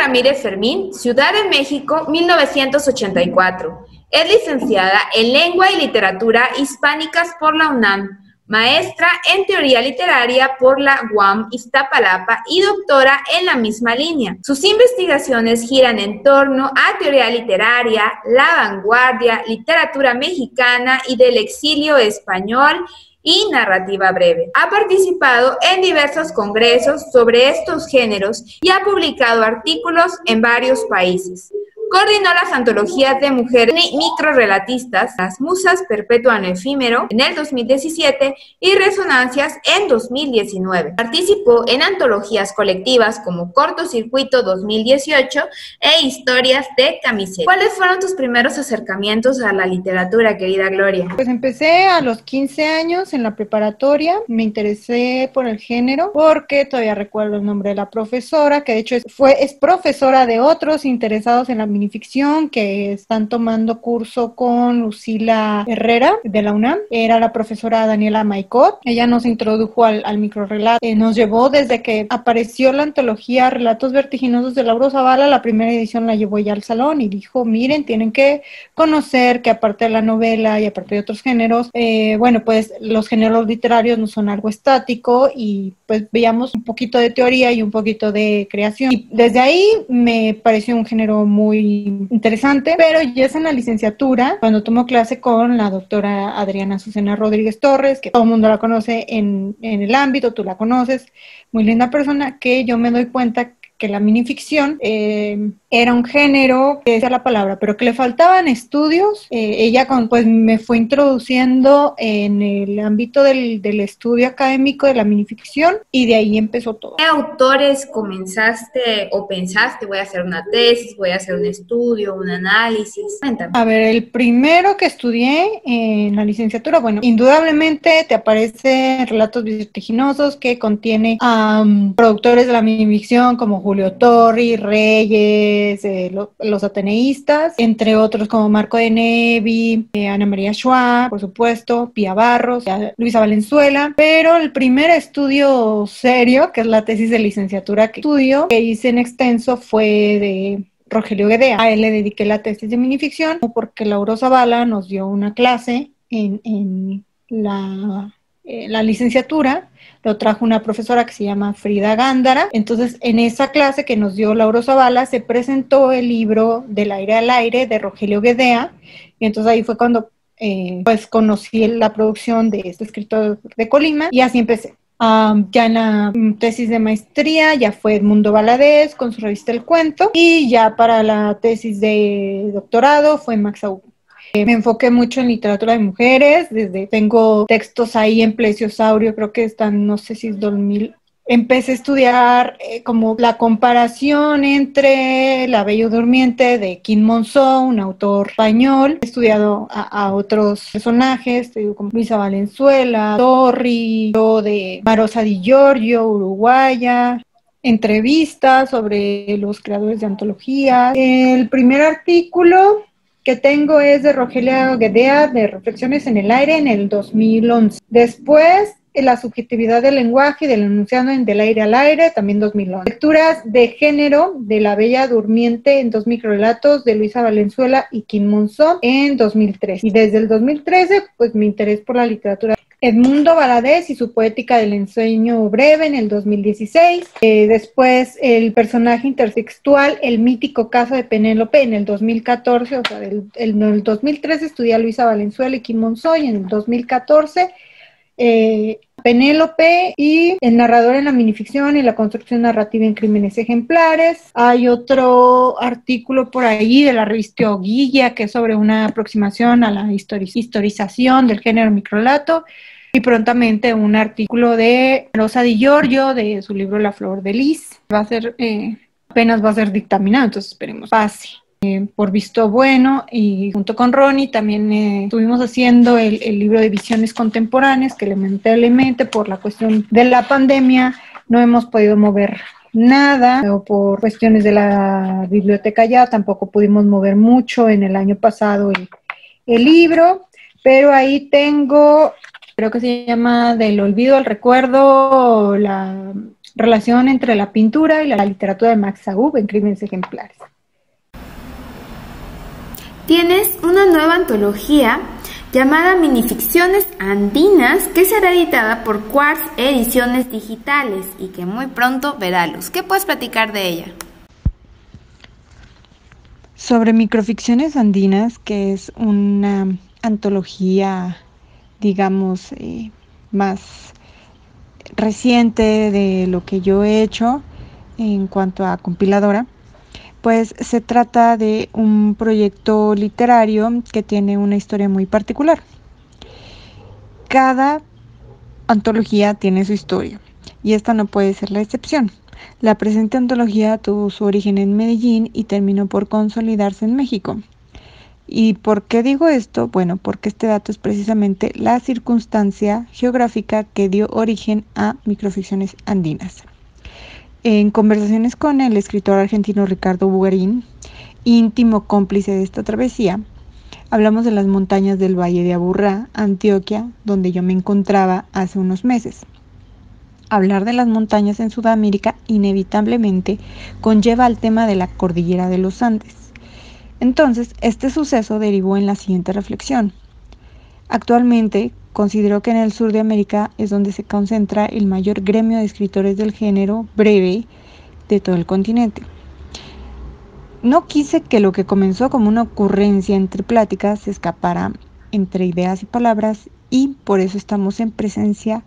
Ramírez Fermín, Ciudad de México, 1984. Es licenciada en Lengua y Literatura Hispánicas por la UNAM, maestra en Teoría Literaria por la UAM Iztapalapa y doctora en la misma línea. Sus investigaciones giran en torno a teoría literaria, la vanguardia, literatura mexicana y del exilio español y narrativa breve. Ha participado en diversos congresos sobre estos géneros y ha publicado artículos en varios países. Coordinó las antologías de mujeres microrelatistas, Las Musas Perpetúan lo Efímero en el 2017 y Resonancias en 2019. Participó en antologías colectivas como Cortocircuito 2018 e Historias de Camiseta. ¿Cuáles fueron tus primeros acercamientos a la literatura, querida Gloria? Pues empecé a los 15 años en la preparatoria, me interesé por el género porque todavía recuerdo el nombre de la profesora, que de hecho es profesora de otros interesados en la minificción que están tomando curso con Lucila Herrera de la UNAM. Era la profesora Daniela Maicot. Ella nos introdujo al microrelato. Nos llevó desde que apareció la antología Relatos Vertiginosos de Lauro Zavala, la primera edición la llevó ya al salón y dijo, miren, tienen que conocer que aparte de la novela y aparte de otros géneros, bueno, pues los géneros literarios no son algo estático y pues veíamos un poquito de teoría y un poquito de creación. Y desde ahí me pareció un género muy interesante, pero ya es en la licenciatura, cuando tomo clase con la doctora Adriana Azucena Rodríguez Torres, que todo el mundo la conoce en el ámbito, tú la conoces, muy linda persona, que yo me doy cuenta que la minificción era un género, que decía la palabra, pero que le faltaban estudios. Ella pues me fue introduciendo en el ámbito del estudio académico de la minificción y de ahí empezó todo. ¿Qué autores comenzaste o pensaste, voy a hacer una tesis, voy a hacer un estudio, un análisis? Cuéntame. A ver, el primero que estudié en la licenciatura, bueno, indudablemente te aparece Relatos Vertiginosos, que contiene productores de la minificción como Julio Torri, Reyes, los ateneístas, entre otros como Marco de Nevi, Ana María Schwab, por supuesto, Pía Barros, Luisa Valenzuela, pero el primer estudio serio, que es la tesis de licenciatura que hice en extenso, fue de Rogelio Guedea. A él le dediqué la tesis de minificción porque Lauro Zavala nos dio una clase en la licenciatura. Lo trajo una profesora que se llama Frida Gándara. Entonces, en esa clase que nos dio Lauro Zavala, se presentó el libro Del aire al aire de Rogelio Guedea, y entonces ahí fue cuando pues conocí la producción de este escritor de Colima, y así empecé. Ya en la tesis de maestría ya fue Edmundo Valadez con su revista El Cuento, y ya para la tesis de doctorado fue Max Aub. Me enfoqué mucho en literatura de mujeres, tengo textos ahí en Plesiosaurio, creo que están, no sé si es 2000. Empecé a estudiar como la comparación entre La Bella Durmiente de Quim Monzó, un autor español. He estudiado a otros personajes, como Luisa Valenzuela, Torri, de Marosa Di Giorgio, uruguaya. Entrevistas sobre los creadores de antologías. El primer artículo que tengo es de Rogelio Guedea, de Reflexiones en el aire, en el 2011. Después, La subjetividad del lenguaje y del enunciado en Del aire al aire, también 2011. Lecturas de género de La Bella Durmiente en 2 microrelatos de Luisa Valenzuela y Quim Monzó en 2013. Y desde el 2013, pues mi interés por la literatura. Edmundo Valadez y su poética del ensueño breve en el 2016. Después el personaje intertextual, el mítico caso de Penélope en el 2014. O sea, en el 2013 estudié a Luisa Valenzuela y Quim Monzó, y en el 2014 Penélope y El narrador en la minificción y la construcción narrativa en Crímenes ejemplares. Hay otro artículo por ahí de la revista Oguilla que es sobre una aproximación a la historización del género microrelato, y prontamente un artículo de Rosa Di Giorgio de su libro La Flor de Lis. Apenas va a ser dictaminado, entonces esperemos pase. Por visto bueno, y junto con Ronnie también estuvimos haciendo el libro de Visiones Contemporáneas, que lamentablemente por la cuestión de la pandemia no hemos podido mover nada, o por cuestiones de la biblioteca ya tampoco pudimos mover mucho en el año pasado el libro, pero ahí tengo creo que se llama Del olvido al recuerdo, la relación entre la pintura y la literatura de Max Aub en Crímenes Ejemplares. Tienes una nueva antología llamada Minificciones Andinas, que será editada por Quartz Ediciones Digitales y que muy pronto verá luz. ¿Qué puedes platicar de ella? Sobre Microficciones Andinas, que es una antología, digamos, más reciente de lo que yo he hecho en cuanto a compiladora, pues se trata de un proyecto literario que tiene una historia muy particular. Cada antología tiene su historia y esta no puede ser la excepción. La presente antología tuvo su origen en Medellín y terminó por consolidarse en México. ¿Y por qué digo esto? Bueno, porque este dato es precisamente la circunstancia geográfica que dio origen a Microficciones Andinas. En conversaciones con el escritor argentino Ricardo Bugarín, íntimo cómplice de esta travesía, hablamos de las montañas del Valle de Aburrá, Antioquia, donde yo me encontraba hace unos meses. Hablar de las montañas en Sudamérica inevitablemente conlleva al tema de la cordillera de los Andes. Entonces, este suceso derivó en la siguiente reflexión. Actualmente, considero que en el sur de América es donde se concentra el mayor gremio de escritores del género breve de todo el continente. No quise que lo que comenzó como una ocurrencia entre pláticas se escapara entre ideas y palabras, y por eso estamos en presencia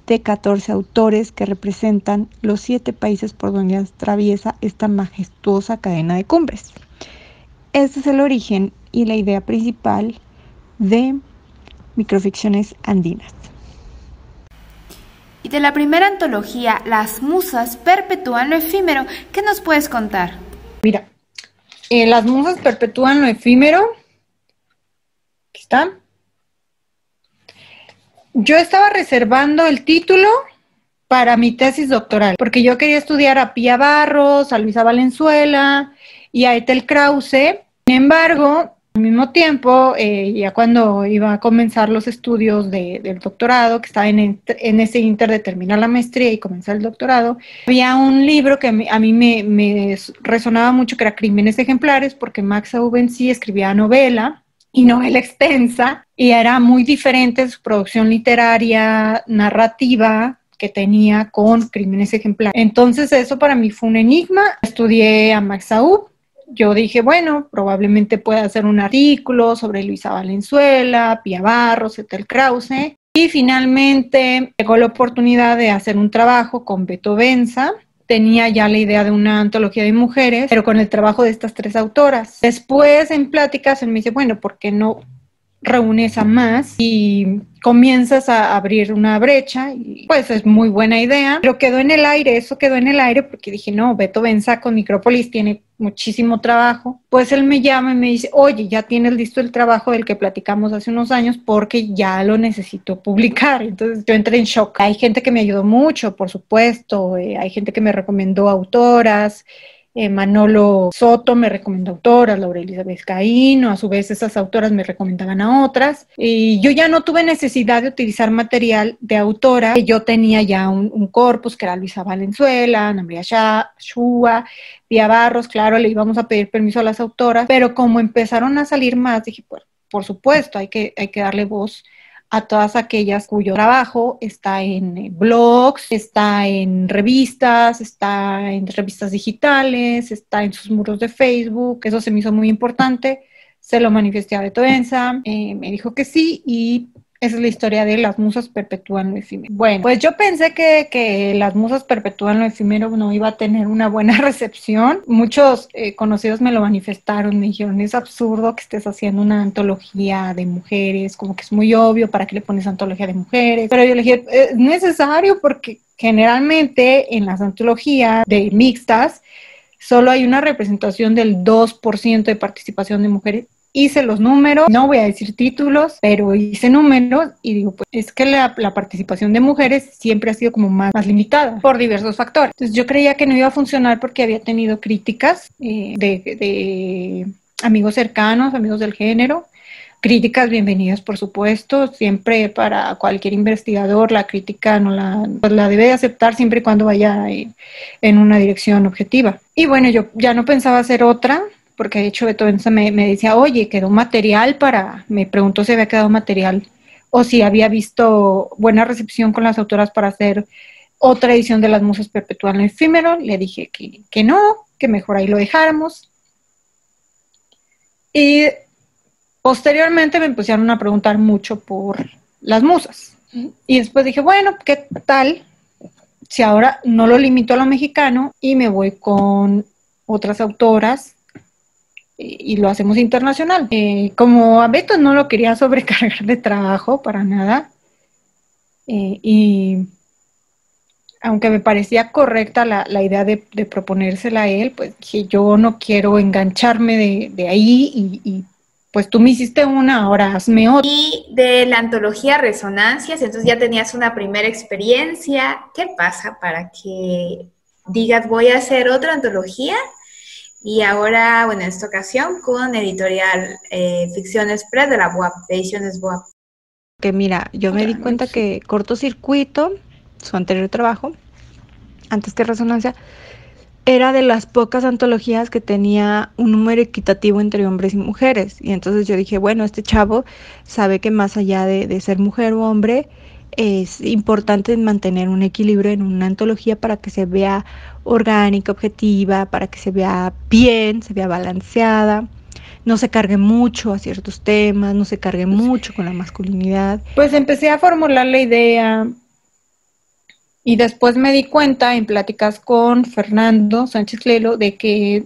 de 14 autores que representan los 7 países por donde atraviesa esta majestuosa cadena de cumbres. Este es el origen y la idea principal de Microficciones Andinas. Y de la primera antología, Las musas perpetúan lo efímero, ¿qué nos puedes contar? Mira, Las musas perpetúan lo efímero. Aquí está. Yo estaba reservando el título para mi tesis doctoral, porque yo quería estudiar a Pía Barros, a Luisa Valenzuela y a Ethel Krause. Sin embargo, al mismo tiempo, ya cuando iba a comenzar los estudios del doctorado, que estaba en ese inter de terminar la maestría y comenzar el doctorado, había un libro que a mí me resonaba mucho, que era Crímenes Ejemplares, porque Max Aub en sí escribía novela y novela extensa, y era muy diferente su producción literaria, narrativa, que tenía con Crímenes Ejemplares. Entonces eso para mí fue un enigma. Estudié a Max Aub. Yo dije, bueno, probablemente pueda hacer un artículo sobre Luisa Valenzuela, Pía Barros, Ethel Krause. Y finalmente llegó la oportunidad de hacer un trabajo con Beto Benza. Tenía ya la idea de una antología de mujeres, pero con el trabajo de estas 3 autoras. Después, en pláticas, él me dice, bueno, ¿por qué no reúnes a más y comienzas a abrir una brecha? Y pues es muy buena idea, pero quedó en el aire, eso quedó en el aire porque dije, no, Beto Benza con Micrópolis tiene muchísimo trabajo. Pues él me llama y me dice, oye, ya tienes listo el trabajo del que platicamos hace unos años porque ya lo necesito publicar. Entonces yo entré en shock. Hay gente que me ayudó mucho, por supuesto, hay gente que me recomendó autoras. Manolo Soto me recomendó autoras, Laura Elizabeth Caíno, a su vez esas autoras me recomendaban a otras, y yo ya no tuve necesidad de utilizar material de autora, que yo tenía ya un corpus, que era Luisa Valenzuela, Ana María Shua, Pía Barros. Claro, le íbamos a pedir permiso a las autoras, pero como empezaron a salir más, dije, pues, por supuesto, hay que darle voz a todas aquellas cuyo trabajo está en blogs, está en revistas digitales, está en sus muros de Facebook. Eso se me hizo muy importante. Se lo manifesté a Beto Benza, me dijo que sí, y esa es la historia de Las musas perpetúan lo efímero. Bueno, pues yo pensé que Las musas perpetúan lo efímero no iba a tener una buena recepción. Muchos conocidos me lo manifestaron, me dijeron, es absurdo que estés haciendo una antología de mujeres, como que es muy obvio, ¿para qué le pones antología de mujeres? Pero yo le dije, es necesario porque generalmente en las antologías de mixtas solo hay una representación del 2% de participación de mujeres. Hice los números, no voy a decir títulos, pero hice números y digo, pues es que la participación de mujeres siempre ha sido como más limitada por diversos factores. Entonces yo creía que no iba a funcionar porque había tenido críticas de amigos cercanos, amigos del género, Críticas bienvenidas, por supuesto, siempre para cualquier investigador, la crítica pues la debe aceptar siempre y cuando vaya en una dirección objetiva. Y bueno, yo ya no pensaba hacer otra, porque de hecho Beto Benza me decía, oye, quedó material me preguntó si había quedado material o si había visto buena recepción con las autoras para hacer otra edición de Las Musas Perpetúan lo Efímero. Le dije que no, que mejor ahí lo dejáramos. Y posteriormente me pusieron a preguntar mucho por las musas. Y después dije, bueno, ¿qué tal si ahora no lo limito a lo mexicano y me voy con otras autoras y lo hacemos internacional? Como a Beto no lo quería sobrecargar de trabajo para nada, y aunque me parecía correcta la idea de proponérsela a él, pues dije, yo no quiero engancharme de ahí y pues tú me hiciste una, ahora hazme otra. Y de la antología Resonancias, entonces ya tenías una primera experiencia. ¿Qué pasa para que digas voy a hacer otra antología? Y ahora, bueno, en esta ocasión con editorial Ficción Express de la BUAP, de Ediciones BUAP. Que mira, yo me di cuenta que Cortocircuito, su anterior trabajo, antes que Resonancia, era de las pocas antologías que tenía un número equitativo entre hombres y mujeres. Y entonces yo dije, bueno, este chavo sabe que más allá de ser mujer o hombre, es importante mantener un equilibrio en una antología para que se vea orgánica, objetiva, para que se vea bien, se vea balanceada, no se cargue mucho a ciertos temas, no se cargue mucho con la masculinidad. Pues empecé a formular la idea y después me di cuenta en pláticas con Fernando Sánchez Lelo de que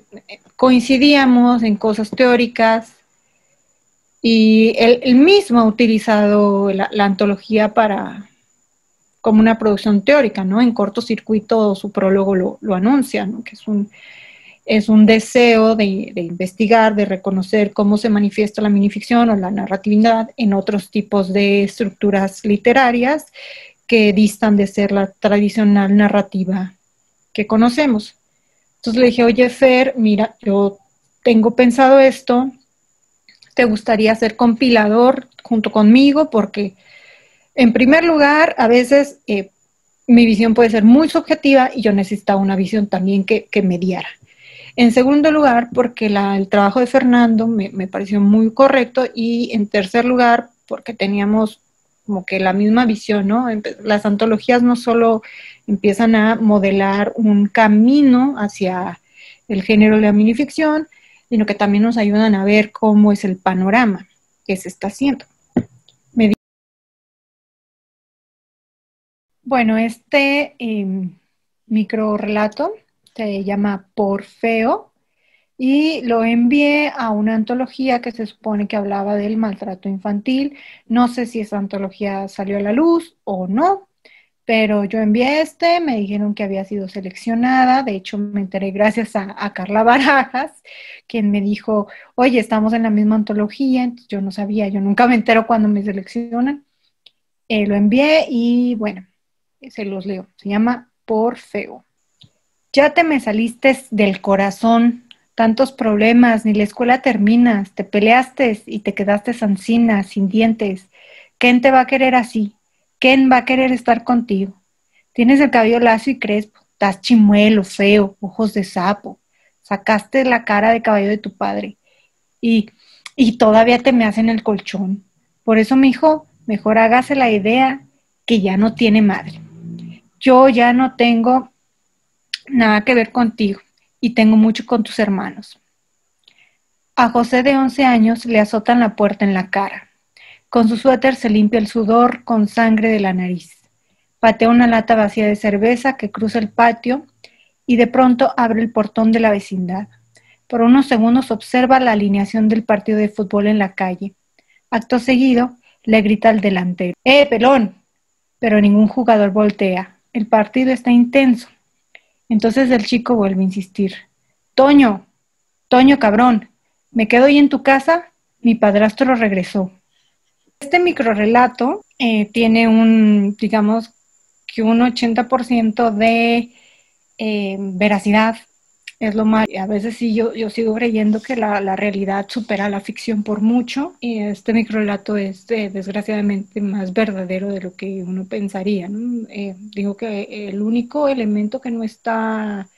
coincidíamos en cosas teóricas y él mismo ha utilizado la antología como una producción teórica, ¿no? En Cortocircuito su prólogo lo anuncia, ¿no? Que es un deseo de investigar, de reconocer cómo se manifiesta la minificción o la narratividad en otros tipos de estructuras literarias que distan de ser la tradicional narrativa que conocemos. Entonces le dije, oye Fer, mira, yo tengo pensado esto, ¿te gustaría ser compilador junto conmigo? Porque en primer lugar, a veces mi visión puede ser muy subjetiva y yo necesitaba una visión también que mediara. En segundo lugar, porque el trabajo de Fernando me pareció muy correcto, y en tercer lugar, porque teníamos como que la misma visión, ¿no? Las antologías no solo empiezan a modelar un camino hacia el género de la minificción, sino que también nos ayudan a ver cómo es el panorama que se está haciendo. Bueno, este micro relato se llama Porfeo y lo envié a una antología que se supone que hablaba del maltrato infantil. No sé si esa antología salió a la luz o no, pero yo envié me dijeron que había sido seleccionada. De hecho, me enteré gracias a Carla Barajas, quien me dijo, oye, estamos en la misma antología. Entonces, yo no sabía, yo nunca me entero cuando me seleccionan. Lo envié y bueno, se los leo. Se llama Porfeo. Ya te me saliste del corazón, tantos problemas, ni la escuela terminas, te peleaste y te quedaste sancina, sin dientes. ¿Quién te va a querer así? ¿Quién va a querer estar contigo? Tienes el cabello lacio y crespo, estás chimuelo, feo, ojos de sapo, sacaste la cara de caballo de tu padre y todavía te me hacen el colchón. Por eso, mijo, mejor hágase la idea que ya no tiene madre. Yo ya no tengo nada que ver contigo y tengo mucho con tus hermanos. A José de 11 años le azotan la puerta en la cara. Con su suéter se limpia el sudor con sangre de la nariz. Patea una lata vacía de cerveza que cruza el patio y de pronto abre el portón de la vecindad. Por unos segundos observa la alineación del partido de fútbol en la calle. Acto seguido le grita al delantero, pelón! Pero ningún jugador voltea. El partido está intenso. Entonces el chico vuelve a insistir. Toño, cabrón, ¿me quedo ahí en tu casa? Mi padrastro regresó. Este microrelato tiene digamos que un 80% de veracidad. Es lo más, a veces sí yo sigo creyendo que la realidad supera la ficción por mucho, y este microrelato es desgraciadamente más verdadero de lo que uno pensaría, ¿no? Digo que el único elemento que no está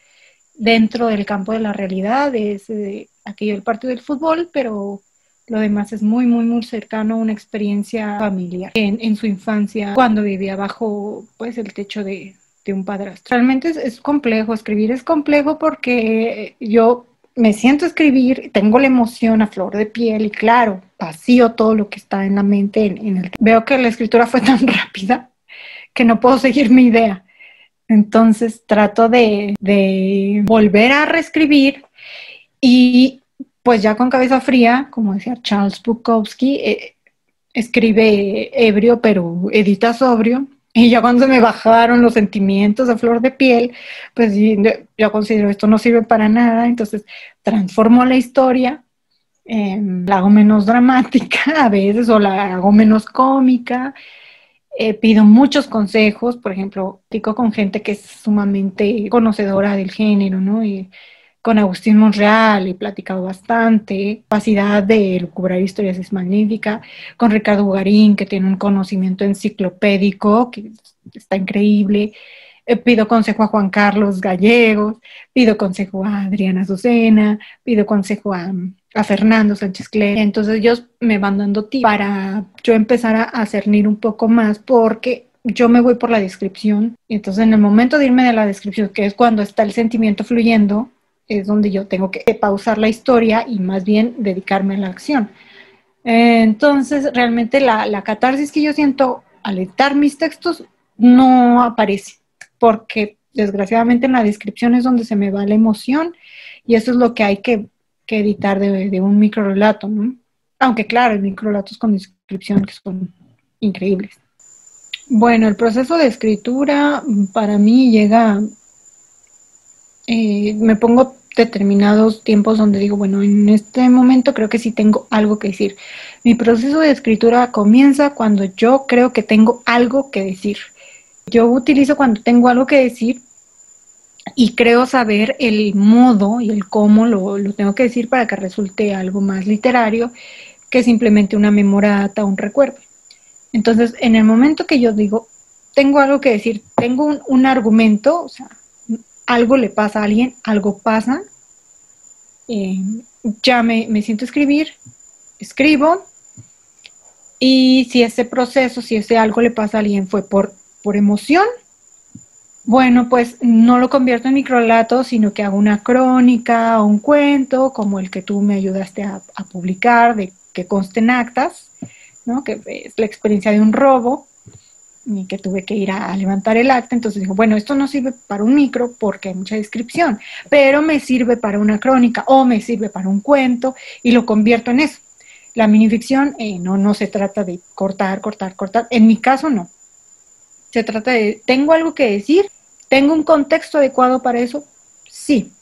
dentro del campo de la realidad es aquello del partido del fútbol, pero lo demás es muy, muy, muy cercano a una experiencia familiar en su infancia, cuando vivía bajo pues el techo de un padrastro. Realmente es complejo, escribir es complejo porque yo me siento a escribir, tengo la emoción a flor de piel y claro, vacío todo lo que está en la mente. Veo que la escritura fue tan rápida que no puedo seguir mi idea. Entonces trato de volver a reescribir y pues ya con cabeza fría, como decía Charles Bukowski, escribe ebrio pero edita sobrio. Y ya cuando se me bajaron los sentimientos a flor de piel, pues yo considero esto no sirve para nada, entonces transformo la historia, la hago menos dramática a veces o la hago menos cómica. Pido muchos consejos, por ejemplo, platico con gente que es sumamente conocedora del género, ¿no? Y con Agustín Monreal he platicado bastante, capacidad de lucubrar historias es magnífica, con Ricardo Bugarín, que tiene un conocimiento enciclopédico, que está increíble. Pido consejo a Juan Carlos Gallegos, pido consejo a Adriana Azucena, pido consejo a Fernando Sánchez Clero. Entonces ellos me van dando tips para yo empezar a cernir un poco más, porque yo me voy por la descripción. Entonces en el momento de irme de la descripción, que es cuando está el sentimiento fluyendo, es donde yo tengo que pausar la historia y más bien dedicarme a la acción. Entonces realmente la catarsis que yo siento al editar mis textos no aparece, porque desgraciadamente en la descripción es donde se me va la emoción y eso es lo que hay que editar de un microrelato, ¿no? Aunque claro, hay microrelatos con descripción que son increíbles. Bueno, el proceso de escritura para mí llega, me pongo determinados tiempos donde digo, bueno, en este momento creo que sí tengo algo que decir. Mi proceso de escritura comienza cuando yo creo que tengo algo que decir. Yo utilizo cuando tengo algo que decir y creo saber el modo y el cómo lo tengo que decir para que resulte algo más literario que simplemente una memorata o un recuerdo. Entonces, en el momento que yo digo, tengo algo que decir, tengo un argumento, o sea, algo le pasa a alguien, algo pasa, ya me siento a escribir, escribo, y si ese proceso, si ese algo le pasa a alguien fue por emoción, bueno, pues no lo convierto en microrelato, sino que hago una crónica o un cuento, como el que tú me ayudaste a publicar, de que conste en actas, ¿no? Que es la experiencia de un robo, y que tuve que ir a levantar el acta. Entonces digo, bueno, esto no sirve para un micro porque hay mucha descripción, pero me sirve para una crónica o me sirve para un cuento y lo convierto en eso. La minificción no se trata de cortar. En mi caso no. Se trata de, ¿tengo algo que decir? ¿Tengo un contexto adecuado para eso? Sí.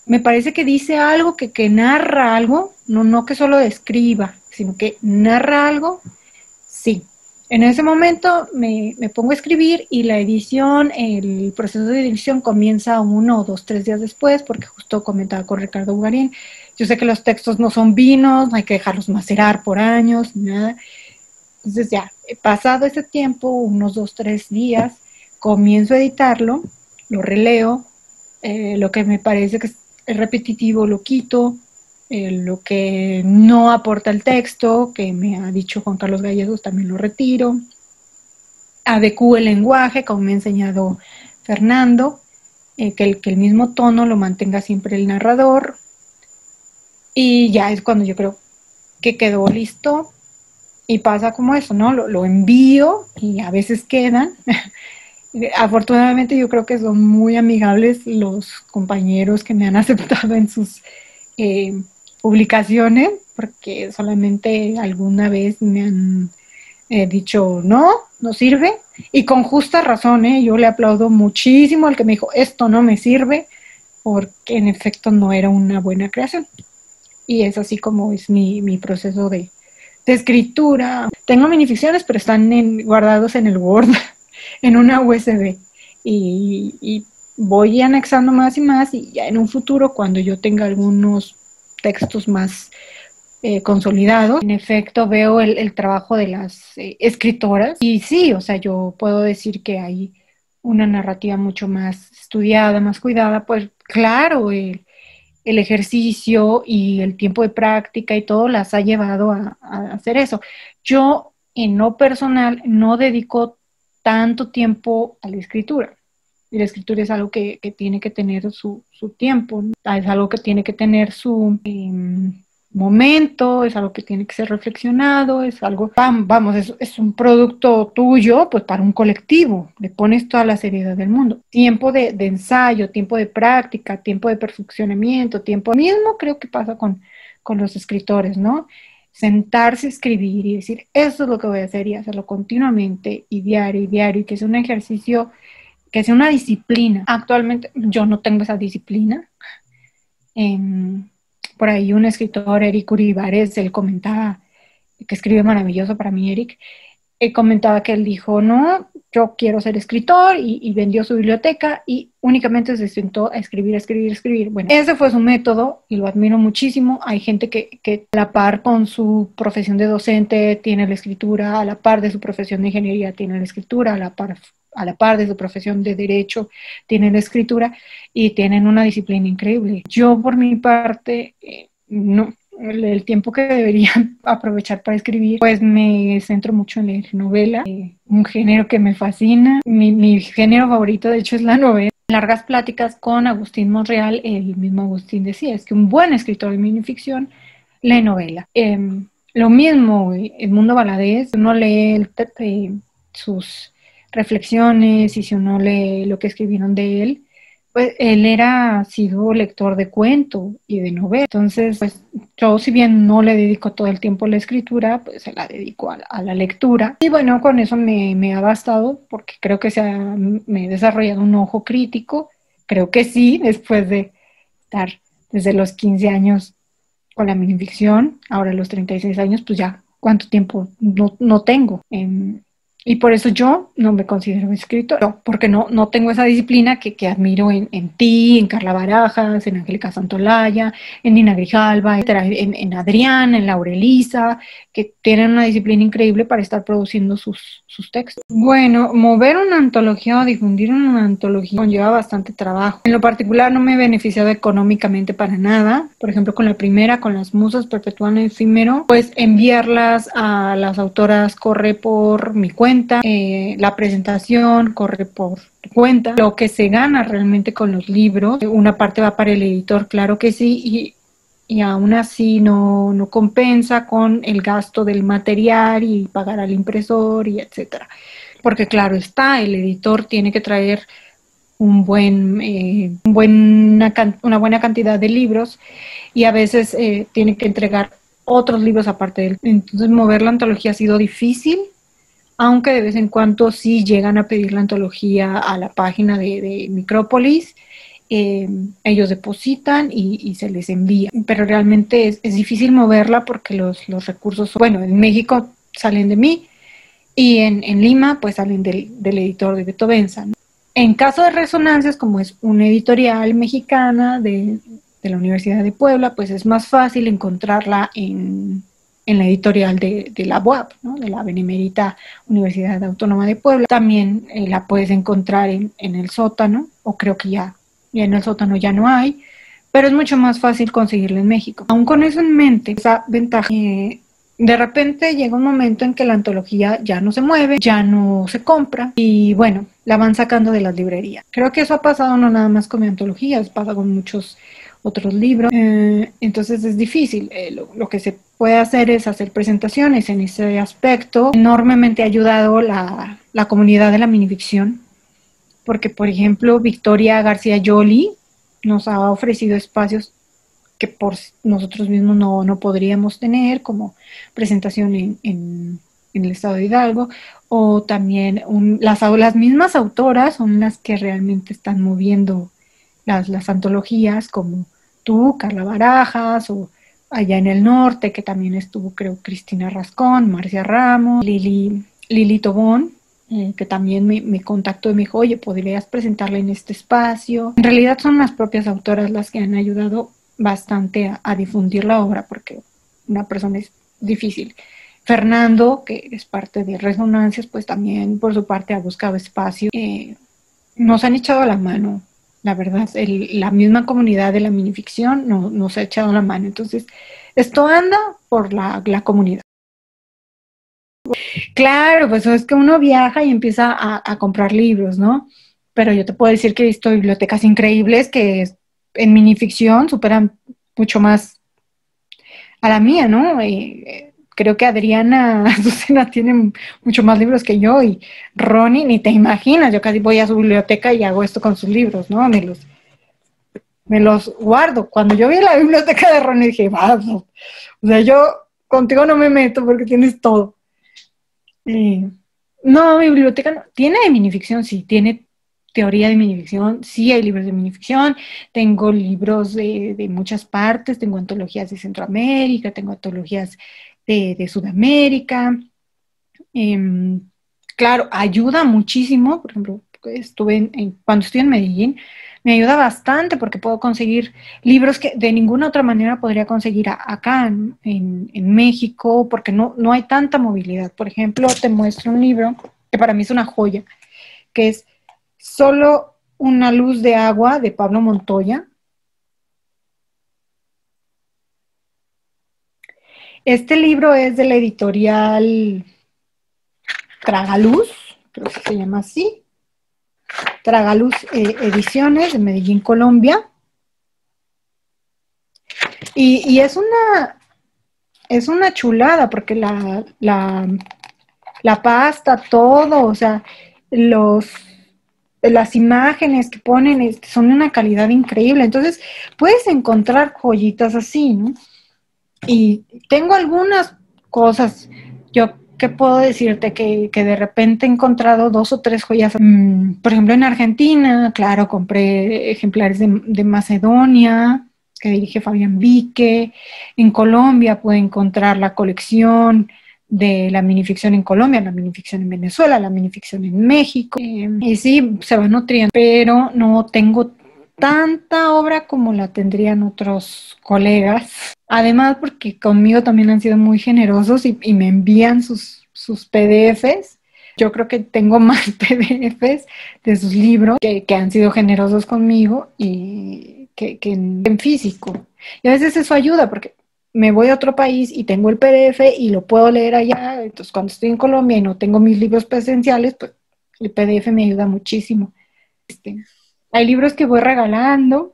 Me parece que dice algo, que narra algo, no que solo describa, sino que narra algo. Sí. En ese momento me pongo a escribir y la edición, el proceso de edición comienza 1 o 2, 3 días después, porque justo comentaba con Ricardo Bugarín. Yo sé que los textos no son vinos, no hay que dejarlos macerar por años, nada. Entonces ya, pasado ese tiempo, unos 2, 3 días, comienzo a editarlo, lo releo, lo que me parece que es repetitivo lo quito, lo que no aporta el texto, que me ha dicho Juan Carlos Gallegos, también lo retiro, adecuo el lenguaje, como me ha enseñado Fernando, que el mismo tono lo mantenga siempre el narrador, y ya es cuando yo creo que quedó listo. Y pasa como eso, ¿no? Lo envío y a veces quedan. Afortunadamente yo creo que son muy amigables los compañeros que me han aceptado en sus publicaciones, porque solamente alguna vez me han dicho, no sirve. Y con justa razón, yo le aplaudo muchísimo al que me dijo, esto no me sirve, porque en efecto no era una buena creación. Y es así como es mi proceso de escritura. Tengo minificciones, pero están guardados en el Word, en una USB. Y voy anexando más y más, y ya en un futuro, cuando yo tenga algunos textos más consolidados, en efecto veo el trabajo de las escritoras, y sí, o sea, yo puedo decir que hay una narrativa mucho más estudiada, más cuidada, pues claro, el ejercicio y el tiempo de práctica y todo las ha llevado a hacer eso. Yo, en lo personal, no dedico tanto tiempo a la escritura. Y la escritura es algo que tiene que tener su tiempo, ¿no? Es algo que tiene que tener su momento, es algo que tiene que ser reflexionado, es algo, vamos, es un producto tuyo, pues para un colectivo, le pones toda la seriedad del mundo. Tiempo de ensayo, tiempo de práctica, tiempo de perfeccionamiento, tiempo mismo creo que pasa con los escritores, ¿no? Sentarse a escribir y decir, eso es lo que voy a hacer, y hacerlo continuamente y diario, y que sea un ejercicio, que sea una disciplina. Actualmente yo no tengo esa disciplina. Por ahí un escritor, Eric Uribarez, él comentaba, que escribe maravilloso para mí, Eric, comentaba que él dijo, no, yo quiero ser escritor, y vendió su biblioteca y únicamente se sentó a escribir, escribir, escribir. Bueno, ese fue su método y lo admiro muchísimo. Hay gente que a la par con su profesión de docente tiene la escritura, a la par de su profesión de ingeniería tiene la escritura, a la par de su profesión de derecho tienen la escritura, y tienen una disciplina increíble. Yo, por mi parte, no. El tiempo que debería aprovechar para escribir, pues me centro mucho en leer novela, un género que me fascina. Mi género favorito, de hecho, es la novela. En largas pláticas con Agustín Monreal, el mismo Agustín decía, es que un buen escritor de minificción lee novela. Lo mismo, Edmundo Valadez, uno lee sus reflexiones, y si uno lee lo que escribieron de él, pues él ha sido lector de cuento y de novela. Entonces, pues yo, si bien no le dedico todo el tiempo a la escritura, pues se la dedico a la lectura. Y bueno, con eso me ha bastado, porque creo que me he desarrollado un ojo crítico. Creo que sí, después de estar desde los 15 años con la minificción, ahora a los 36 años, pues ya, ¿cuánto tiempo no tengo? Y por eso yo no me considero escritor, porque no tengo esa disciplina que admiro en ti, en Carla Barajas, en Angélica Santolaya, en Nina Grijalva, en Adrián, en Laura Elisa, que tienen una disciplina increíble para estar produciendo sus textos. Bueno, mover una antología o difundir una antología conlleva bastante trabajo. En lo particular no me he beneficiado económicamente para nada. Por ejemplo, con la primera, con Las Musas Perpetuan el Efímero, pues enviarlas a las autoras corre por mi cuenta. La presentación corre por tu cuenta. Lo que se gana realmente con los libros, una parte va para el editor, claro que sí, y aún así no compensa con el gasto del material y pagar al impresor y etcétera. Porque claro está, el editor tiene que traer una buena cantidad de libros, y a veces tiene que entregar otros libros aparte de él. Entonces mover la antología ha sido difícil, aunque de vez en cuando sí llegan a pedir la antología a la página de Micrópolis. Ellos depositan y se les envía, pero realmente es difícil moverla porque los recursos, bueno, en México salen de mí, y en Lima pues salen del editor de Beto Benza, ¿no? En caso de Resonancias, como es una editorial mexicana de la Universidad de Puebla, pues es más fácil encontrarla en la editorial de la UAP, ¿no? De la Benemérita Universidad Autónoma de Puebla. También la puedes encontrar en el sótano, o creo que ya en el sótano ya no hay, pero es mucho más fácil conseguirla en México. Aún con eso en mente, esa ventaja, de repente llega un momento en que la antología ya no se mueve, ya no se compra, y bueno, la van sacando de las librerías. Creo que eso ha pasado no nada más con mi antología, pasa con muchos otros libros. Entonces es difícil. Lo que se puede hacer es hacer presentaciones en ese aspecto. Enormemente ha ayudado la comunidad de la minificción, porque por ejemplo Victoria García Yoli nos ha ofrecido espacios que por nosotros mismos no podríamos tener, como presentación en el estado de Hidalgo, o también las mismas autoras son las que realmente están moviendo las antologías, como tú, Carla Barajas, o allá en el norte, que también estuvo, creo, Cristina Rascón, Marcia Ramos, Lili Tobón, que también me contactó y me dijo, oye, ¿podrías presentarla en este espacio? En realidad son las propias autoras las que han ayudado bastante a difundir la obra, porque una persona es difícil. Fernando, que es parte de Resonancias, pues también por su parte ha buscado espacio. Nos han echado la mano, la verdad, la misma comunidad de la minificción nos ha echado la mano. Entonces, esto anda por la comunidad. Claro, pues es que uno viaja y empieza a comprar libros, ¿no? Pero yo te puedo decir que he visto bibliotecas increíbles que en minificción superan mucho más a la mía, ¿no? Creo que Adriana Azucena tiene mucho más libros que yo y Ronnie, ni te imaginas, yo casi voy a su biblioteca y hago esto con sus libros, ¿no? Me los guardo. Cuando yo vi la biblioteca de Ronnie dije, vamos, o sea, yo contigo no me meto porque tienes todo. No, mi biblioteca no. Tiene de minificción, sí, tiene teoría de minificción, sí hay libros de minificción, tengo libros de muchas partes, tengo antologías de Centroamérica, tengo antologías de Sudamérica. Claro, ayuda muchísimo, por ejemplo, cuando estoy en Medellín, me ayuda bastante porque puedo conseguir libros que de ninguna otra manera podría conseguir acá en México, porque no hay tanta movilidad. Por ejemplo, te muestro un libro que para mí es una joya, que es Solo una luz de agua, de Pablo Montoya. Este libro es de la editorial Tragaluz, creo que se llama así. Tragaluz Ediciones de Medellín, Colombia. Y es una chulada porque la pasta, todo, o sea, las imágenes que ponen son de una calidad increíble. Entonces, puedes encontrar joyitas así, ¿no? Y tengo algunas cosas, yo que puedo decirte que de repente he encontrado 2 o 3 joyas. Por ejemplo, en Argentina, claro, compré ejemplares de Macedonia, que dirige Fabián Vique. En Colombia pude encontrar la colección de la minificción en Colombia, la minificción en Venezuela, la minificción en México. Y sí, se va nutriendo, pero no tengo tanta obra como la tendrían otros colegas. Además, porque conmigo también han sido muy generosos y me envían sus PDFs. Yo creo que tengo más PDFs de sus libros que han sido generosos conmigo y que en físico. Y a veces eso ayuda porque me voy a otro país y tengo el PDF y lo puedo leer allá. Entonces, cuando estoy en Colombia y no tengo mis libros presenciales, pues el PDF me ayuda muchísimo. Hay libros que voy regalando.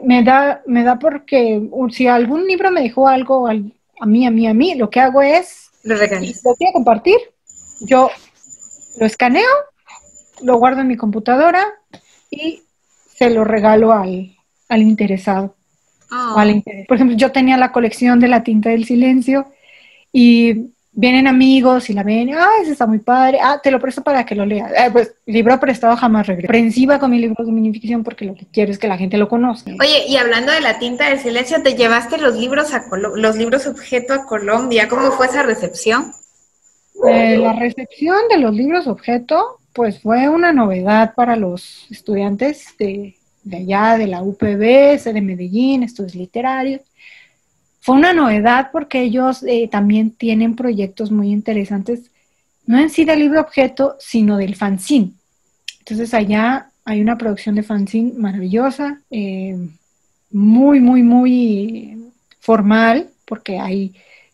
Me da porque si algún libro me dejó algo a mí, lo que hago es, Lo regalas. lo quiero compartir, yo lo escaneo, lo guardo en mi computadora y se lo regalo al interesado. Oh. Por ejemplo, yo tenía la colección de La tinta del silencio y vienen amigos y la ven, ese está muy padre, te lo presto para que lo leas. Pues libro prestado jamás regreso. Aprensiva con mis libros de minificción porque lo que quiero es que la gente lo conozca. Oye, y hablando de La tinta del silencio, te llevaste los libros los libros objeto a Colombia. ¿Cómo fue esa recepción? La recepción de los libros objeto, pues fue una novedad para los estudiantes de allá, de la UPB, de Medellín, estudios literarios. Fue una novedad porque ellos también tienen proyectos muy interesantes, no en sí del libro objeto, sino del fanzine. Entonces allá hay una producción de fanzine maravillosa, muy, muy, muy formal, porque hay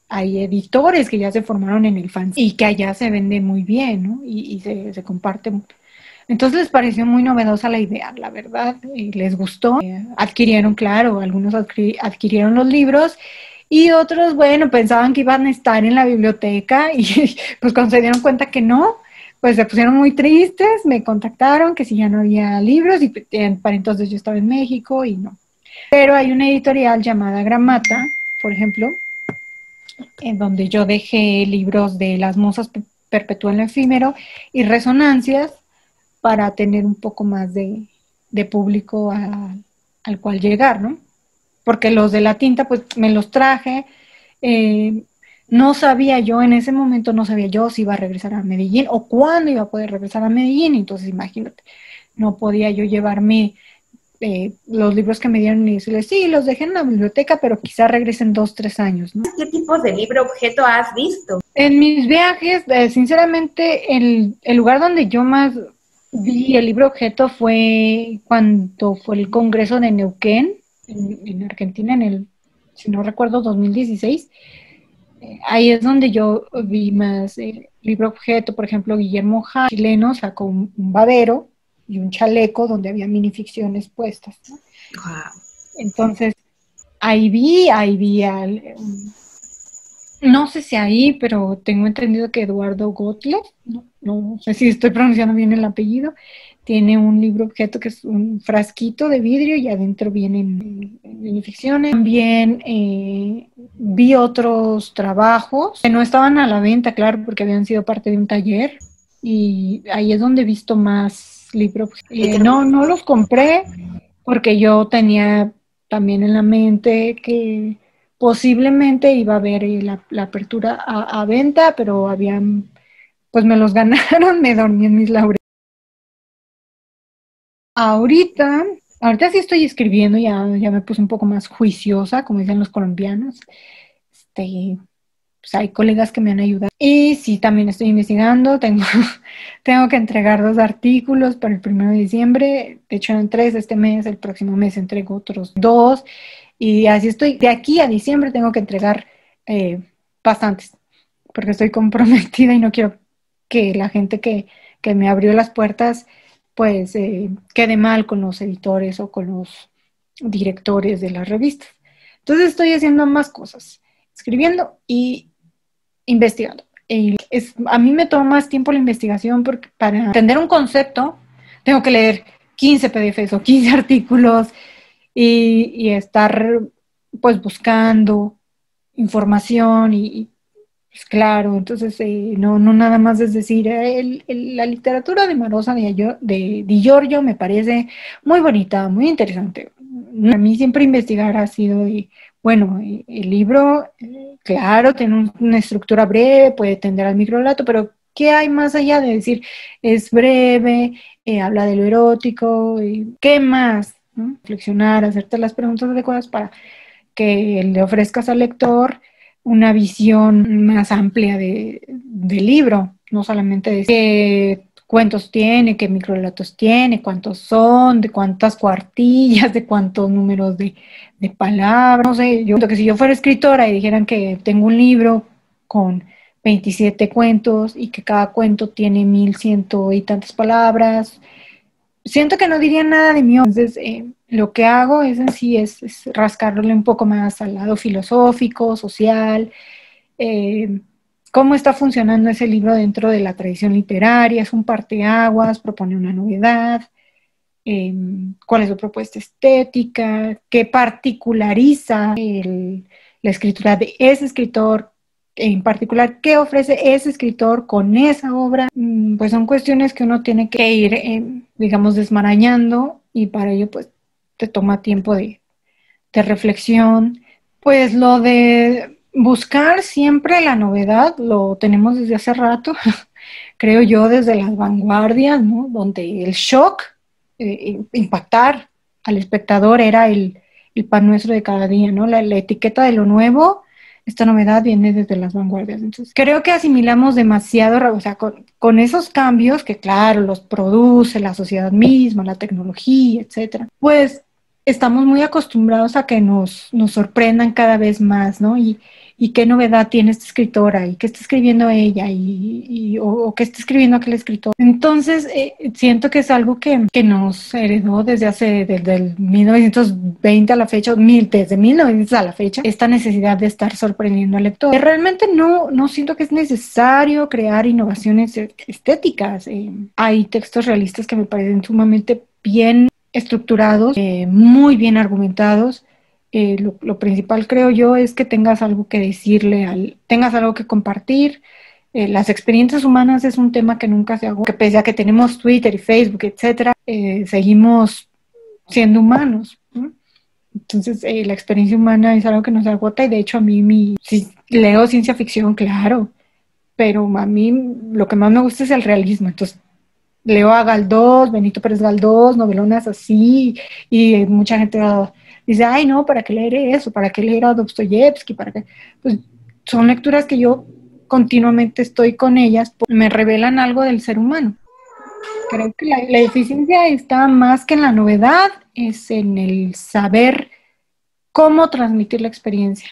editores que ya se formaron en el fanzine y que allá se vende muy bien, ¿no? Y se comparte. Entonces les pareció muy novedosa la idea, la verdad, les gustó. Adquirieron, claro, algunos adquirieron los libros y otros, bueno, pensaban que iban a estar en la biblioteca y pues cuando se dieron cuenta que no, pues se pusieron muy tristes, me contactaron que si ya no había libros y para entonces yo estaba en México y no. Pero hay una editorial llamada Gramata, por ejemplo, en donde yo dejé libros de Las Musas Perpetúan lo Efímero y Resonancias, para tener un poco más de público al cual llegar, ¿no? Porque los de la tinta, pues me los traje, no sabía yo, en ese momento no sabía yo si iba a regresar a Medellín o cuándo iba a poder regresar a Medellín. Entonces, imagínate, no podía yo llevarme los libros que me dieron y decirles, sí, los dejé en la biblioteca, pero quizá regresen 2, 3 años, ¿no? ¿Qué tipos de libro objeto has visto? En mis viajes, sinceramente, el lugar donde yo más vi el libro objeto fue cuando fue el Congreso de Neuquén, en Argentina, si no recuerdo, 2016. Ahí es donde yo vi más libro objeto. Por ejemplo, Guillermo Jara, chileno, sacó un babero y un chaleco donde había minificciones puestas, ¿no? Wow. Entonces, ahí vi no sé si ahí, pero tengo entendido que Eduardo Gottlieb, no sé si estoy pronunciando bien el apellido, tiene un libro objeto que es un frasquito de vidrio y adentro vienen minificciones. También vi otros trabajos que no estaban a la venta, claro, porque habían sido parte de un taller, y ahí es donde he visto más libros. No los compré porque yo tenía también en la mente que posiblemente iba a haber la apertura a venta, pero pues me los ganaron, me dormí en mis laureles. Ahorita sí estoy escribiendo, ya me puse un poco más juiciosa, como dicen los colombianos. Pues hay colegas que me han ayudado. Y sí, también estoy investigando, tengo que entregar 2 artículos para el 1 de diciembre, de hecho eran 3 este mes, el próximo mes entrego otros 2, y así estoy, de aquí a diciembre tengo que entregar bastantes, porque estoy comprometida y no quiero que la gente que me abrió las puertas, pues quede mal con los editores o con los directores de las revistas. Entonces estoy haciendo más cosas, escribiendo y investigando. A mí me toma más tiempo la investigación porque para entender un concepto tengo que leer 15 PDFs o 15 artículos y estar pues buscando información y pues claro, entonces no nada más es decir, la literatura de Marosa de Di Giorgio me parece muy bonita, muy interesante. A mí siempre investigar ha sido bueno, el libro, claro, tiene una estructura breve, puede tender al microrelato, pero ¿qué hay más allá de decir es breve, habla de lo erótico, qué más? ¿No? Reflexionar, hacerte las preguntas adecuadas para que le ofrezcas al lector una visión más amplia del libro, no solamente de qué cuentos tiene, qué microrelatos tiene, cuántos son, de cuántas cuartillas, de cuántos números de palabras. No sé, yo creo que si yo fuera escritora y dijeran que tengo un libro con 27 cuentos y que cada cuento tiene 1100 y tantas palabras, siento que no diría nada de mí. Entonces, lo que hago es en sí es rascarle un poco más al lado filosófico, social, cómo está funcionando ese libro dentro de la tradición literaria, es un parteaguas, propone una novedad, cuál es su propuesta estética, qué particulariza la escritura de ese escritor, en particular, qué ofrece ese escritor con esa obra. Pues son cuestiones que uno tiene que ir, digamos, desmarañando, y para ello pues te toma tiempo de reflexión. Pues lo de buscar siempre la novedad lo tenemos desde hace rato, creo yo, desde las vanguardias, ¿no? Donde el shock, impactar al espectador era el pan nuestro de cada día, ¿no? La etiqueta de lo nuevo, esta novedad viene desde las vanguardias. Entonces, creo que asimilamos demasiado, o sea, con esos cambios que, claro, los produce la sociedad misma, la tecnología, etcétera, pues estamos muy acostumbrados a que nos sorprendan cada vez más, ¿no? Y qué novedad tiene esta escritora, y qué está escribiendo ella, o qué está escribiendo aquel escritor. Entonces, siento que es algo que nos heredó desde el 1920 a la fecha, desde 1900 a la fecha, esta necesidad de estar sorprendiendo al lector. Realmente no siento que es necesario crear innovaciones estéticas. Hay textos realistas que me parecen sumamente bien estructurados, muy bien argumentados. Lo principal, creo yo, es que tengas algo que decirle, tengas algo que compartir. Las experiencias humanas es un tema que nunca se agota, que pese a que tenemos Twitter y Facebook, etcétera, seguimos siendo humanos, ¿no? Entonces, la experiencia humana es algo que nos agota y de hecho a mí, si leo ciencia ficción, claro, pero a mí lo que más me gusta es el realismo. Entonces, leo a Galdós, Benito Pérez Galdós, novelonas así, y mucha gente dice, ay, no, ¿para qué leer eso? ¿Para qué leer a Dostoyevsky? ¿Para qué? Pues son lecturas que yo continuamente estoy con ellas, me revelan algo del ser humano. Creo que la eficiencia está más que en la novedad, es en el saber cómo transmitir la experiencia.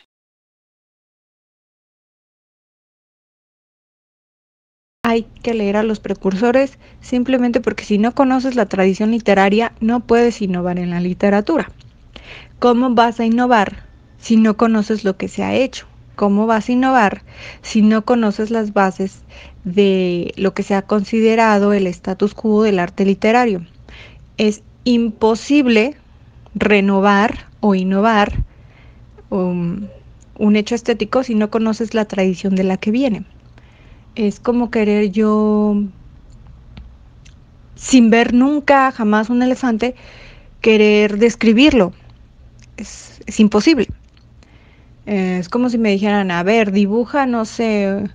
Hay que leer a los precursores simplemente porque si no conoces la tradición literaria no puedes innovar en la literatura. ¿Cómo vas a innovar si no conoces lo que se ha hecho? ¿Cómo vas a innovar si no conoces las bases de lo que se ha considerado el status quo del arte literario? Es imposible renovar o innovar un hecho estético si no conoces la tradición de la que viene. Es como querer yo, sin ver nunca jamás un elefante, querer describirlo. Es imposible. Es como si me dijeran, a ver, dibuja, no sé,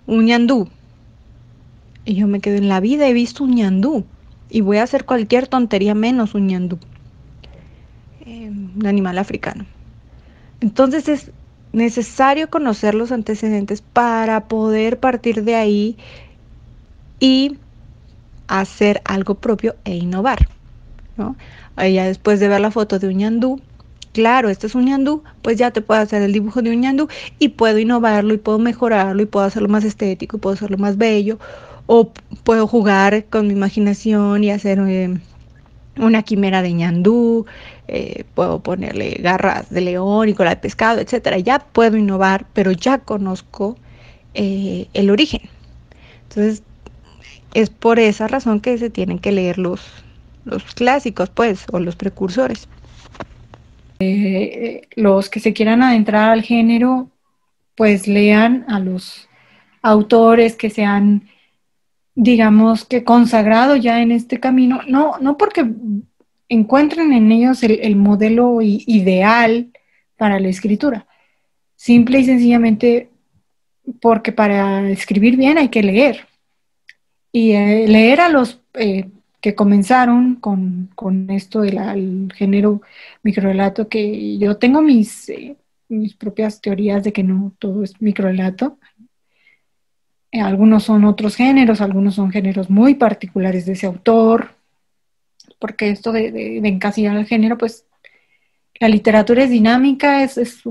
un ñandú. Y yo me quedo, en la vida he visto un ñandú. Y voy a hacer cualquier tontería menos un ñandú. Un animal africano. Entonces es necesario conocer los antecedentes para poder partir de ahí y hacer algo propio e innovar, ¿no? Ya después de ver la foto de un ñandú, claro, este es un ñandú, pues ya te puedo hacer el dibujo de un ñandú y puedo innovarlo y puedo mejorarlo y puedo hacerlo más estético y puedo hacerlo más bello, o puedo jugar con mi imaginación y hacer una quimera de ñandú, puedo ponerle garras de león y cola de pescado, etcétera. Ya puedo innovar, pero ya conozco el origen. Entonces, es por esa razón que se tienen que leer los clásicos, pues, o los precursores. Los que se quieran adentrar al género, pues lean a los autores que se han, digamos, que consagrado ya en este camino, no porque encuentren en ellos el modelo ideal para la escritura, simple y sencillamente porque para escribir bien hay que leer. Y leer a los que comenzaron con esto del género microrelato, que yo tengo mis propias teorías de que no todo es microrelato. Algunos son otros géneros, algunos son géneros muy particulares de ese autor, porque esto de encasillar el género, pues la literatura es dinámica, es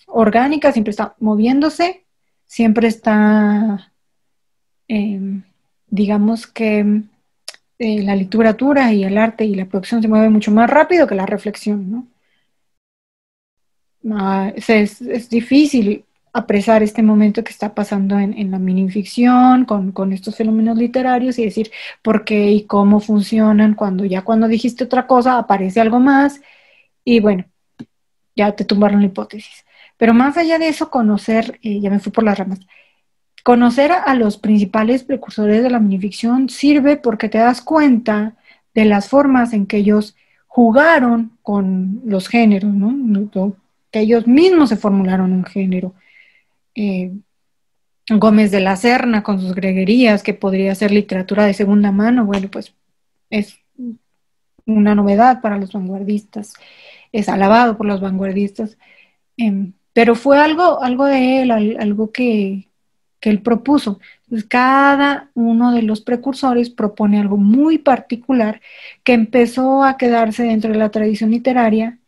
orgánica, siempre está moviéndose, siempre está, digamos que la literatura y el arte y la producción se mueven mucho más rápido que la reflexión, ¿no? Es difícil apresar este momento que está pasando en la minificción con estos fenómenos literarios y decir por qué y cómo funcionan cuando dijiste otra cosa aparece algo más y bueno, ya te tumbaron la hipótesis. Pero más allá de eso, conocer, ya me fui por las ramas, conocer a los principales precursores de la minificción sirve porque te das cuenta de las formas en que ellos jugaron con los géneros, ¿no? Que ellos mismos se formularon un género. Gómez de la Serna con sus greguerías, que podría ser literatura de segunda mano, bueno, pues es una novedad para los vanguardistas, es alabado por los vanguardistas, pero fue algo de él, algo que él propuso. Entonces, cada uno de los precursores propone algo muy particular que empezó a quedarse dentro de la tradición literaria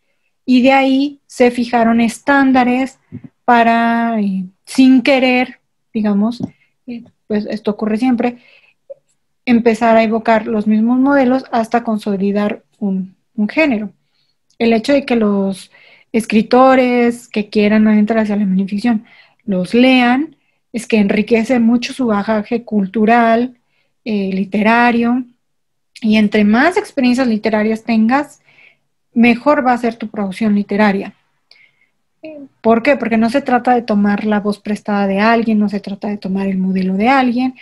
y de ahí se fijaron estándares para, sin querer, digamos, pues esto ocurre siempre, empezar a evocar los mismos modelos hasta consolidar un género. El hecho de que los escritores que quieran entrar hacia la minificción los lean es que enriquece mucho su bagaje cultural, literario, y entre más experiencias literarias tengas, mejor va a ser tu producción literaria. ¿Por qué? Porque no se trata de tomar la voz prestada de alguien, no se trata de tomar el modelo de alguien,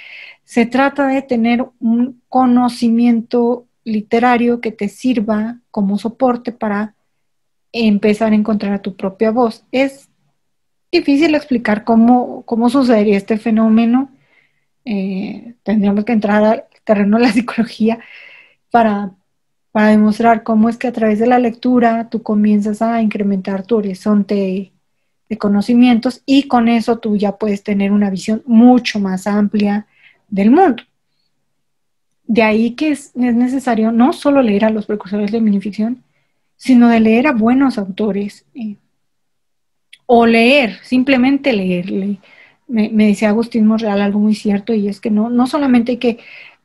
se trata de tener un conocimiento literario que te sirva como soporte para empezar a encontrar tu propia voz. Es difícil explicar cómo sucedería este fenómeno. Tendríamos que entrar al terreno de la psicología para demostrar cómo es que a través de la lectura tú comienzas a incrementar tu horizonte de conocimientos y con eso tú ya puedes tener una visión mucho más amplia del mundo. De ahí que es necesario no solo leer a los precursores de minificción, sino de leer a buenos autores, o leer, simplemente leer. Me decía Agustín Monreal algo muy cierto, y es que no solamente hay que,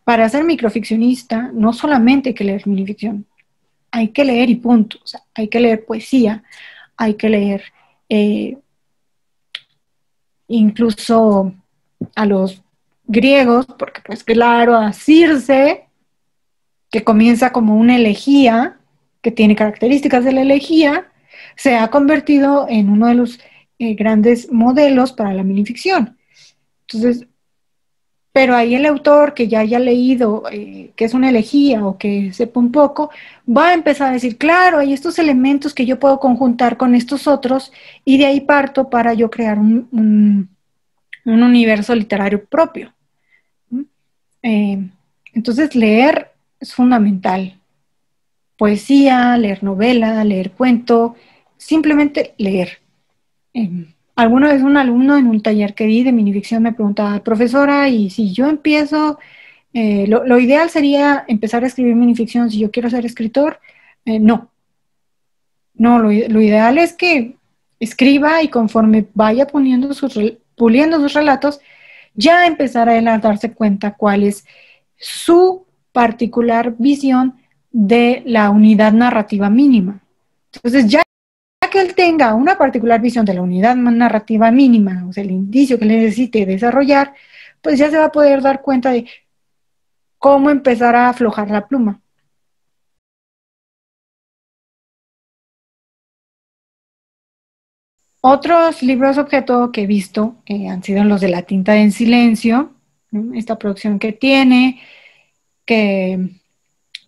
para ser microficcionista, no solamente hay que leer minificción, hay que leer y punto. O sea, hay que leer poesía, hay que leer incluso a los griegos, porque pues claro, a Circe, que comienza como una elegía, que tiene características de la elegía, se ha convertido en uno de los grandes modelos para la minificción. Entonces, pero ahí el autor que ya haya leído que es una elegía o que sepa un poco, va a empezar a decir, claro, hay estos elementos que yo puedo conjuntar con estos otros, y de ahí parto para yo crear un universo literario propio. Entonces, leer es fundamental. Poesía, leer novela, leer cuento, simplemente leer. Alguna vez un alumno en un taller que di de minificción me preguntaba, profesora, y si yo empiezo, lo ideal sería empezar a escribir minificción si yo quiero ser escritor. No, lo ideal es que escriba y conforme vaya puliendo sus relatos, ya empezar a él a darse cuenta cuál es su particular visión de la unidad narrativa mínima. Entonces, ya que él tenga una particular visión de la unidad narrativa mínima, o sea, el indicio que le necesite desarrollar, pues ya se va a poder dar cuenta de cómo empezar a aflojar la pluma. Otros libros objeto que he visto han sido los de La tinta en silencio, ¿no? Esta producción que tiene, que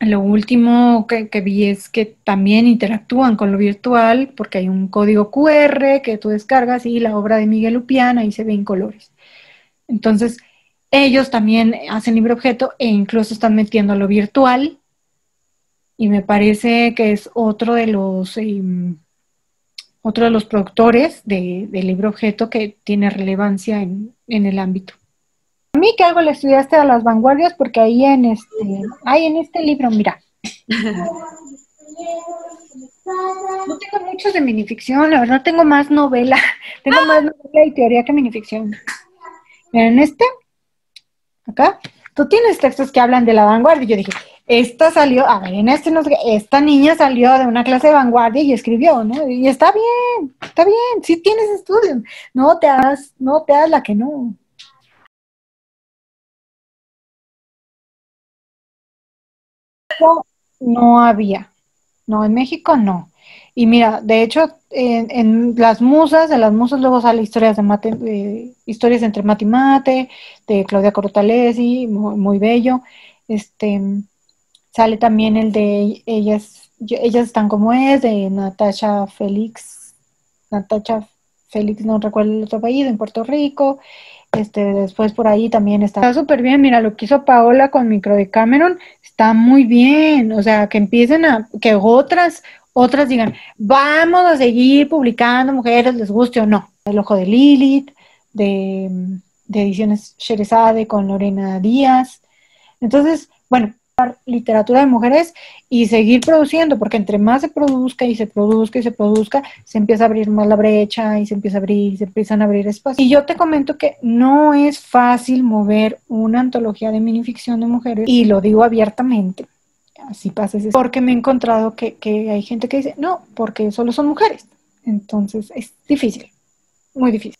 lo último que vi es que también interactúan con lo virtual, porque hay un código QR que tú descargas y la obra de Miguel Lupián ahí se ve en colores. Entonces, ellos también hacen libro objeto e incluso están metiendo lo virtual, y me parece que es otro de los productores de libro objeto que tiene relevancia en el ámbito. A mí que algo le estudiaste a las vanguardias, porque ahí en este libro, mira, no tengo muchos de minificción, la verdad tengo más novela, y teoría que minificción. Mira, en acá, tú tienes textos que hablan de la vanguardia, y yo dije, esta niña salió de una clase de vanguardia y escribió, ¿no? Y está bien, sí tienes estudios, no te hagas la que no. No había, no, en México no. Y mira, de hecho, en las musas luego sale historias historias entre mate y mate, de Claudia Cortalesi, muy, muy bello. Sale también el de ellas están como es, de Natasha Félix, no recuerdo el otro apellido, en Puerto Rico. Después por ahí también está súper bien. Mira, lo que hizo Paola con Microdecameron está muy bien. O sea, que empiecen que otras digan, vamos a seguir publicando mujeres, les guste o no. El ojo de Lilith, de Ediciones Sherezade con Lorena Díaz. Entonces, bueno, literatura de mujeres y seguir produciendo, porque entre más se produzca, se empieza a abrir más la brecha y se empiezan a abrir espacios. Y yo te comento que no es fácil mover una antología de minificción de mujeres, y lo digo abiertamente, así pasa, porque me he encontrado que hay gente que dice, no, porque solo son mujeres. Entonces es difícil, muy difícil.